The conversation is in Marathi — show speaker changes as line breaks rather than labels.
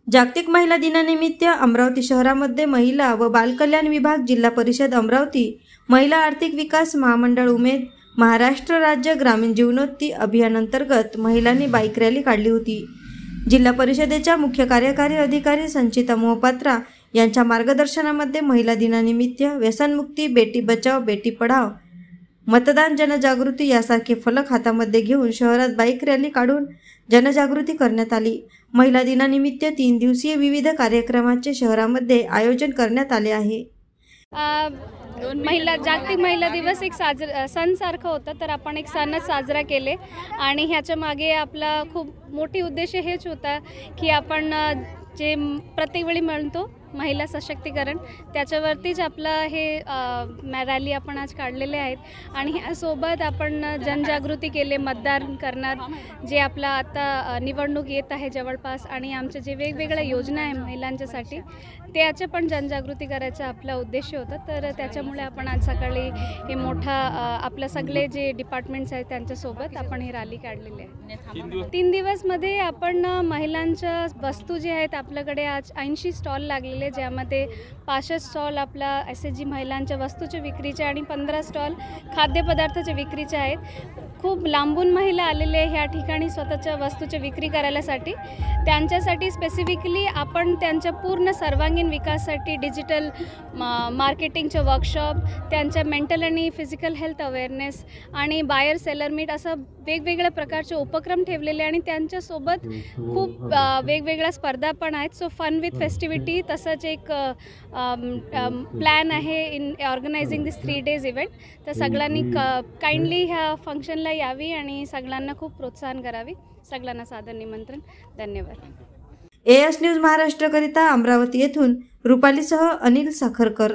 जागतिक महिला दिनानिमित्त अमरावती शहरामध्ये महिला व बालकल्याण विभाग, जिल्हा परिषद अमरावती, महिला आर्थिक विकास महामंडळ उमेद, महाराष्ट्र राज्य ग्रामीण जीवनोन्नती अभियान अंतर्गत महिलांनी बाईक रॅली काढली होती। जिल्हा परिषदेच्या मुख्य कार्यकारी अधिकारी संचिता मोहपात्रा यांच्या मार्गदर्शनामध्ये महिला दिनानिमित्त व्यसनमुक्ती, बेटी बचाव बेटी पढाओ, मतदान, जनजागृती यासारखे फलक हातामध्ये घेऊन शहरात बाईक रॅली काढून जनजागृती करण्यात आली। महिला दिनानिमित्त 3 दिवसीय विविध कार्यक्रमांचे शहरामध्ये आयोजन करण्यात आले आहे।
जागतिक महिला दिवस एक सण सारखं होतं, तर आपण एक सणच साजरा केले आणि ह्याच्या मागे आपला खूप मोठी उद्देश हेच होता की आपण जे प्रत्येक वेळी म्हणतो महिला सशक्तीकरण, त्याच्यावरतीच आपलं हे रॅली आपण आज काढलेले आहेत। आणि ह्यासोबत आपण जनजागृती केले, मतदान करणार, जे आपला आता निवडणूक येत आहे जवळपास, आणि आमच्या जे वेगवेगळ्या योजना आहे महिलांच्यासाठी त्याचे पण जनजागृती करायचा आपला उद्देश होता। तर त्याच्यामुळे आपण आज सकाळी हे मोठा आपल्या सगळे जे डिपार्टमेंट्स आहेत त्यांच्यासोबत आपण ही रॅली काढलेली आहे। 3 दिवसमध्ये आपण महिलांच्या वस्तू जे आहेत आपल्याकडे आज 80 स्टॉल लागलेले, ज्यामध्ये 65 स्टॉल आपला SHG महिलांच्या वस्तूच्या विक्रीचे आणि 15 स्टॉल खाद्यपदार्थाच्या विक्रीचे आहेत। खूप लांबून महिला आलेले ह्या ठिकाणी स्वतःच्या वस्तूची विक्री करायसाठी। त्यांच्यासाठी स्पेसिफिकली आपण त्यांच्या पूर्ण सर्वांगीण विकासासाठी डिजिटल मार्केटिंगचे वर्कशॉप, त्यांच्या मेंटल आणि फिजिकल हेल्थ अवेअरनेस आणि बायर सेलर मीट असं वेगवेगळ्या प्रकारचे उपक्रम ठेवलेले, आणि त्यांच्यासोबत खूप वेगवेगळ्या स्पर्धा पण आहेत। सो फन विथ फेस्टिव्हिटी तसंच एक प्लॅन आहे in organising this 3 days event. तर सगळ्यांनी काइंडली ह्या फंक्शनला यावी आणि सगळ्यांना खूप प्रोत्साहन करावी। सगळ्यांना सादर निमंत्रण। धन्यवाद।
AS न्यूज महाराष्ट्रकरिता अमरावती येथून रुपालीसह अनिल साखरकर।